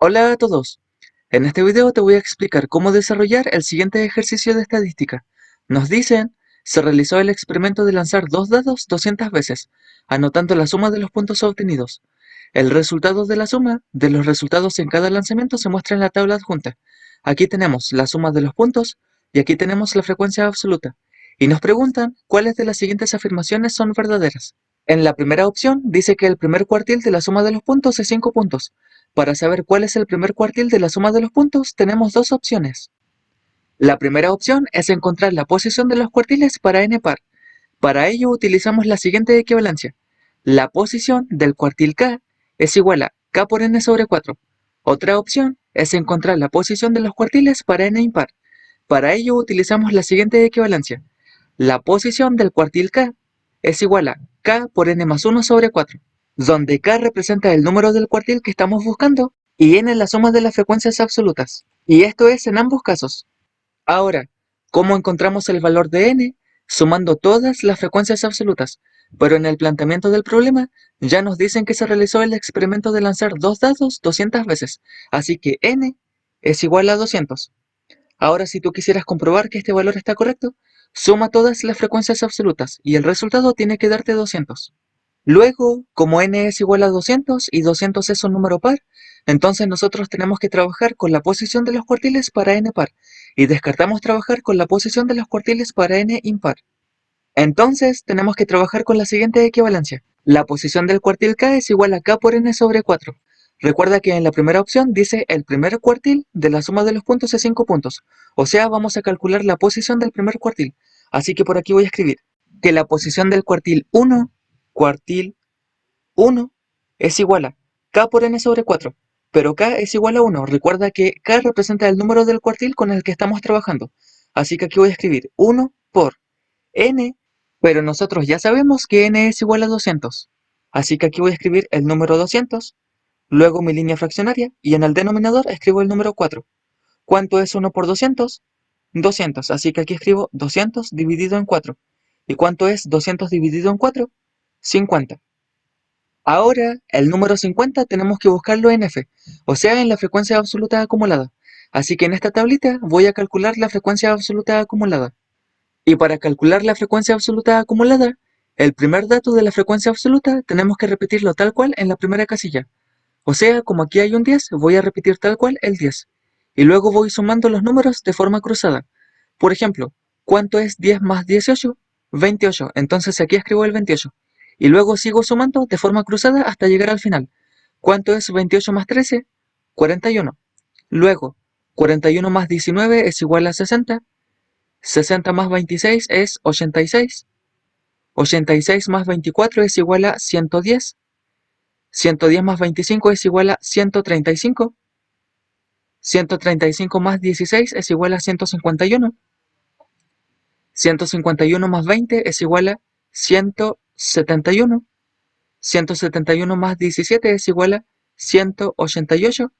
Hola a todos. En este video te voy a explicar cómo desarrollar el siguiente ejercicio de estadística. Nos dicen, se realizó el experimento de lanzar dos dados 200 veces, anotando la suma de los puntos obtenidos. El resultado de la suma de los resultados en cada lanzamiento se muestra en la tabla adjunta. Aquí tenemos la suma de los puntos y aquí tenemos la frecuencia absoluta. Y nos preguntan cuáles de las siguientes afirmaciones son verdaderas. En la primera opción dice que el primer cuartil de la suma de los puntos es 5 puntos. Para saber cuál es el primer cuartil de la suma de los puntos, tenemos dos opciones. La primera opción es encontrar la posición de los cuartiles para n par. Para ello utilizamos la siguiente equivalencia. La posición del cuartil k es igual a k por n sobre 4. Otra opción es encontrar la posición de los cuartiles para n impar. Para ello utilizamos la siguiente equivalencia. La posición del cuartil k es igual a k por n más 1 sobre 4, donde k representa el número del cuartil que estamos buscando y n la suma de las frecuencias absolutas. Y esto es en ambos casos. Ahora, ¿cómo encontramos el valor de n? Sumando todas las frecuencias absolutas. Pero en el planteamiento del problema ya nos dicen que se realizó el experimento de lanzar dos dados 200 veces, así que n es igual a 200. Ahora, si tú quisieras comprobar que este valor está correcto, suma todas las frecuencias absolutas y el resultado tiene que darte 200. Luego, como n es igual a 200 y 200 es un número par, entonces nosotros tenemos que trabajar con la posición de los cuartiles para n par y descartamos trabajar con la posición de los cuartiles para n impar. Entonces tenemos que trabajar con la siguiente equivalencia. La posición del cuartil k es igual a k por n sobre 4. Recuerda que en la primera opción dice el primer cuartil de la suma de los puntos es 5 puntos. O sea, vamos a calcular la posición del primer cuartil. Así que por aquí voy a escribir que la posición del cuartil 1 es igual a k por n sobre 4. Pero k es igual a 1. Recuerda que k representa el número del cuartil con el que estamos trabajando. Así que aquí voy a escribir 1 por n, pero nosotros ya sabemos que n es igual a 200. Así que aquí voy a escribir el número 200, luego mi línea fraccionaria, y en el denominador escribo el número 4. ¿Cuánto es 1 por 200? 200, así que aquí escribo 200 dividido en 4. ¿Y cuánto es 200 dividido en 4? 50. Ahora, el número 50 tenemos que buscarlo en f, o sea, en la frecuencia absoluta acumulada. Así que en esta tablita voy a calcular la frecuencia absoluta acumulada. Y para calcular la frecuencia absoluta acumulada, el primer dato de la frecuencia absoluta tenemos que repetirlo tal cual en la primera casilla. O sea, como aquí hay un 10, voy a repetir tal cual el 10. Y luego voy sumando los números de forma cruzada. Por ejemplo, ¿cuánto es 10 más 18? 28. Entonces aquí escribo el 28. Y luego sigo sumando de forma cruzada hasta llegar al final. ¿Cuánto es 28 más 13? 41. Luego, 41 más 19 es igual a 60. 60 más 26 es 86. 86 más 24 es igual a 110. 110 más 25 es igual a 135. 135 más 16 es igual a 151. 151 más 20 es igual a 171. 171 más 17 es igual a 188.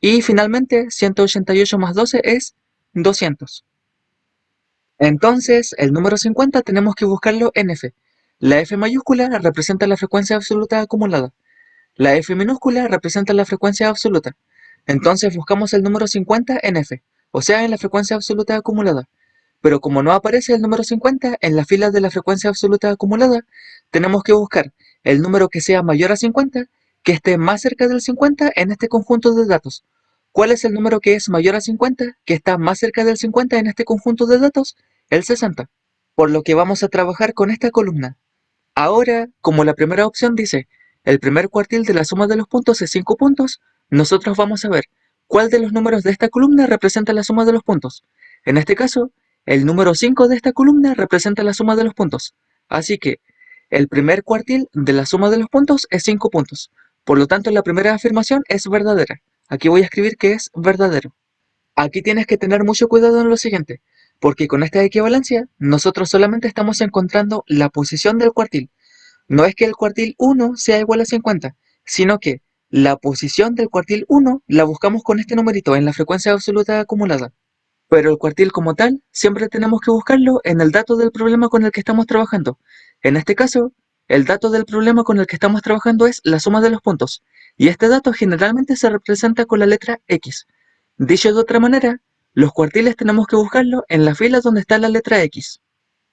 Y finalmente, 188 más 12 es 200. Entonces, el número 50 tenemos que buscarlo en f. La f mayúscula representa la frecuencia absoluta acumulada. La f minúscula representa la frecuencia absoluta. Entonces buscamos el número 50 en f, o sea, en la frecuencia absoluta acumulada. Pero como no aparece el número 50 en la fila de la frecuencia absoluta acumulada, tenemos que buscar el número que sea mayor a 50, que esté más cerca del 50 en este conjunto de datos. ¿Cuál es el número que es mayor a 50, que está más cerca del 50 en este conjunto de datos? El 60. Por lo que vamos a trabajar con esta columna. Ahora, como la primera opción dice, el primer cuartil de la suma de los puntos es 5 puntos, nosotros vamos a ver cuál de los números de esta columna representa la suma de los puntos. En este caso, el número 5 de esta columna representa la suma de los puntos. Así que, el primer cuartil de la suma de los puntos es 5 puntos. Por lo tanto, la primera afirmación es verdadera. Aquí voy a escribir que es verdadero. Aquí tienes que tener mucho cuidado en lo siguiente, porque con esta equivalencia, nosotros solamente estamos encontrando la posición del cuartil. No es que el cuartil 1 sea igual a 50, sino que la posición del cuartil 1 la buscamos con este numerito en la frecuencia absoluta acumulada. Pero el cuartil como tal, siempre tenemos que buscarlo en el dato del problema con el que estamos trabajando. En este caso, El dato del problema con el que estamos trabajando es la suma de los puntos, y este dato generalmente se representa con la letra X. Dicho de otra manera, los cuartiles tenemos que buscarlo en la fila donde está la letra X.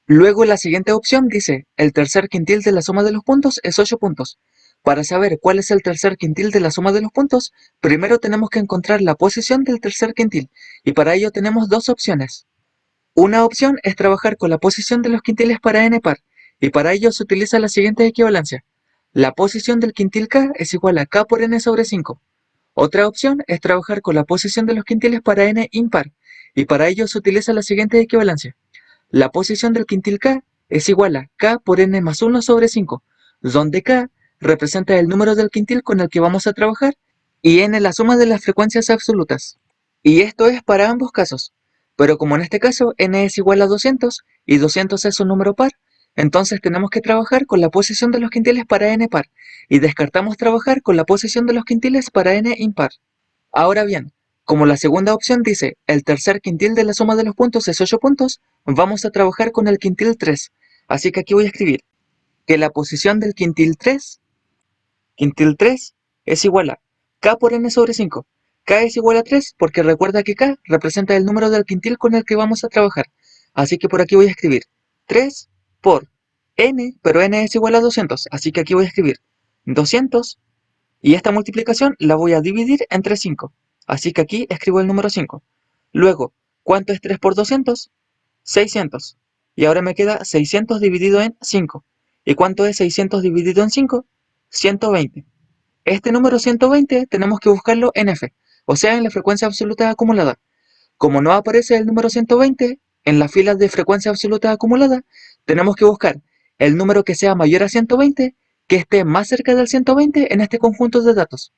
Luego la siguiente opción dice, el tercer quintil de la suma de los puntos es 8 puntos. Para saber cuál es el tercer quintil de la suma de los puntos, primero tenemos que encontrar la posición del tercer quintil, y para ello tenemos dos opciones. Una opción es trabajar con la posición de los quintiles para n par, y para ello se utiliza la siguiente equivalencia. La posición del quintil k es igual a k por n sobre 5. Otra opción es trabajar con la posición de los quintiles para n impar, y para ello se utiliza la siguiente equivalencia. La posición del quintil k es igual a k por n más 1 sobre 5, donde k representa el número del quintil con el que vamos a trabajar y n la suma de las frecuencias absolutas. Y esto es para ambos casos. Pero como en este caso n es igual a 200 y 200 es un número par, entonces tenemos que trabajar con la posición de los quintiles para n par y descartamos trabajar con la posición de los quintiles para n impar. Ahora bien, como la segunda opción dice el tercer quintil de la suma de los puntos es 8 puntos, vamos a trabajar con el quintil 3. Así que aquí voy a escribir que la posición del quintil 3 es igual a k por n sobre 5. K es igual a 3 porque recuerda que k representa el número del quintil con el que vamos a trabajar. Así que por aquí voy a escribir 3 por n, pero n es igual a 200. Así que aquí voy a escribir 200 y esta multiplicación la voy a dividir entre 5. Así que aquí escribo el número 5. Luego, ¿cuánto es 3 por 200? 600. Y ahora me queda 600 dividido en 5. ¿Y cuánto es 600 dividido en 5? 120. Este número 120 tenemos que buscarlo en F, o sea, en la frecuencia absoluta acumulada. Como no aparece el número 120 en las filas de frecuencia absoluta acumulada, tenemos que buscar el número que sea mayor a 120, que esté más cerca del 120 en este conjunto de datos.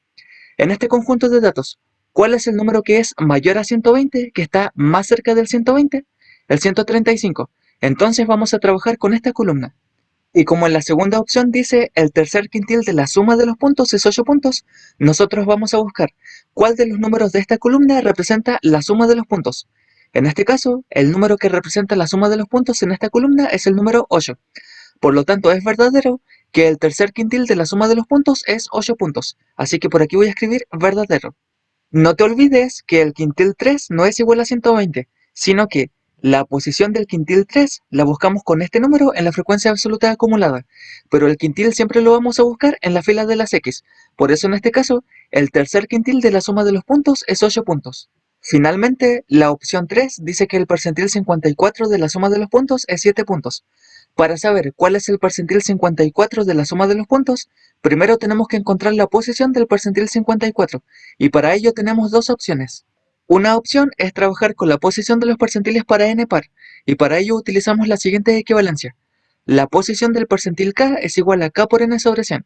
En este conjunto de datos, ¿cuál es el número que es mayor a 120, que está más cerca del 120? El 135. Entonces vamos a trabajar con esta columna. Y como en la segunda opción dice el tercer quintil de la suma de los puntos es 8 puntos, nosotros vamos a buscar cuál de los números de esta columna representa la suma de los puntos. En este caso, el número que representa la suma de los puntos en esta columna es el número 8. Por lo tanto, es verdadero que el tercer quintil de la suma de los puntos es 8 puntos. Así que por aquí voy a escribir verdadero. No te olvides que el quintil 3 no es igual a 120, sino que la posición del quintil 3 la buscamos con este número en la frecuencia absoluta acumulada, pero el quintil siempre lo vamos a buscar en la fila de las X. Por eso en este caso, el tercer quintil de la suma de los puntos es 8 puntos. Finalmente, la opción 3 dice que el percentil 54 de la suma de los puntos es 7 puntos. Para saber cuál es el percentil 54 de la suma de los puntos, primero tenemos que encontrar la posición del percentil 54, y para ello tenemos dos opciones. Una opción es trabajar con la posición de los percentiles para n par, y para ello utilizamos la siguiente equivalencia. La posición del percentil k es igual a k por n sobre 100.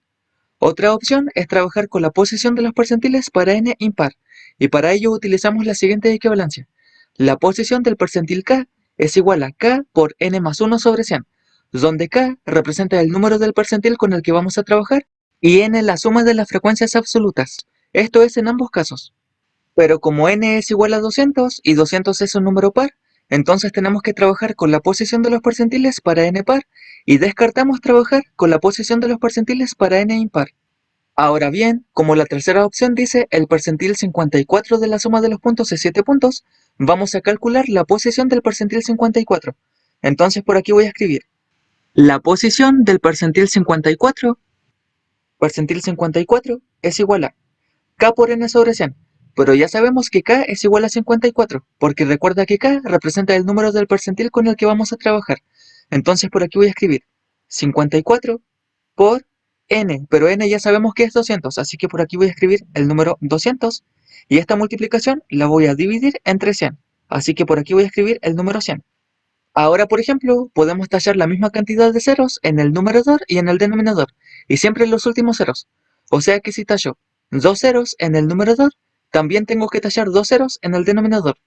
Otra opción es trabajar con la posición de los percentiles para n impar, y para ello utilizamos la siguiente equivalencia. La posición del percentil k es igual a k por n más 1 sobre 100, donde k representa el número del percentil con el que vamos a trabajar y n la suma de las frecuencias absolutas. Esto es en ambos casos. Pero como n es igual a 200 y 200 es un número par, entonces tenemos que trabajar con la posición de los percentiles para n par y descartamos trabajar con la posición de los percentiles para n impar. Ahora bien, como la tercera opción dice el percentil 54 de la suma de los puntos es 7 puntos, vamos a calcular la posición del percentil 54. Entonces por aquí voy a escribir la posición del percentil 54 es igual a k por n sobre 100, pero ya sabemos que k es igual a 54, porque recuerda que k representa el número del percentil con el que vamos a trabajar. Entonces por aquí voy a escribir 54 por n, pero n ya sabemos que es 200, así que por aquí voy a escribir el número 200, y esta multiplicación la voy a dividir entre 100, así que por aquí voy a escribir el número 100. Ahora, por ejemplo, podemos tallar la misma cantidad de ceros en el numerador y en el denominador, y siempre en los últimos ceros. O sea que si tallo dos ceros en el numerador, también tengo que tallar dos ceros en el denominador.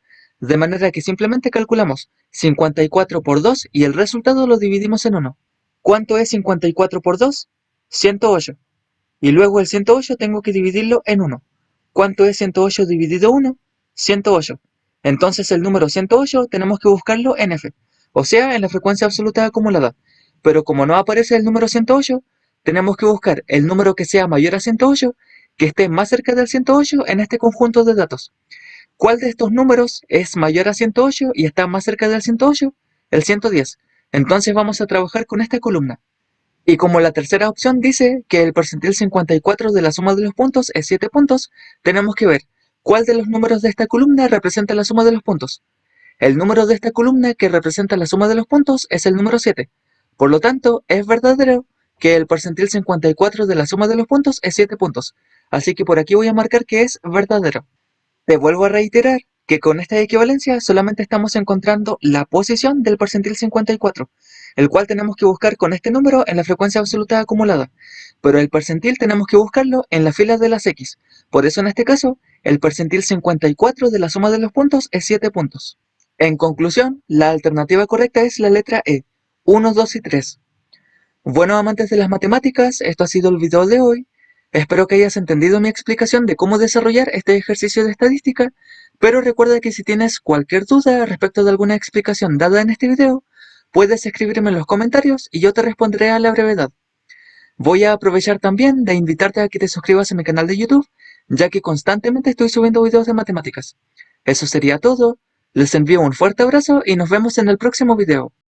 De manera que simplemente calculamos 54 por 2 y el resultado lo dividimos en 1. ¿Cuánto es 54 por 2? 108. Y luego el 108 tengo que dividirlo en 1. ¿Cuánto es 108 dividido 1? 108. Entonces el número 108 tenemos que buscarlo en F, o sea, en la frecuencia absoluta acumulada. Pero como no aparece el número 108, tenemos que buscar el número que sea mayor a 108, que esté más cerca del 108 en este conjunto de datos. ¿Cuál de estos números es mayor a 108 y está más cerca del 108? El 110. Entonces vamos a trabajar con esta columna. Y como la tercera opción dice que el percentil 54 de la suma de los puntos es 7 puntos, tenemos que ver cuál de los números de esta columna representa la suma de los puntos. El número de esta columna que representa la suma de los puntos es el número 7. Por lo tanto, es verdadero que el percentil 54 de la suma de los puntos es 7 puntos. Así que por aquí voy a marcar que es verdadero. Te vuelvo a reiterar que con esta equivalencia solamente estamos encontrando la posición del percentil 54, el cual tenemos que buscar con este número en la frecuencia absoluta acumulada, pero el percentil tenemos que buscarlo en la fila de las X. Por eso en este caso, el percentil 54 de la suma de los puntos es 7 puntos. En conclusión, la alternativa correcta es la letra E, 1, 2 y 3. Bueno, amantes de las matemáticas, esto ha sido el video de hoy. Espero que hayas entendido mi explicación de cómo desarrollar este ejercicio de estadística, pero recuerda que si tienes cualquier duda respecto de alguna explicación dada en este video, puedes escribirme en los comentarios y yo te responderé a la brevedad. Voy a aprovechar también de invitarte a que te suscribas a mi canal de YouTube, ya que constantemente estoy subiendo videos de matemáticas. Eso sería todo, les envío un fuerte abrazo y nos vemos en el próximo video.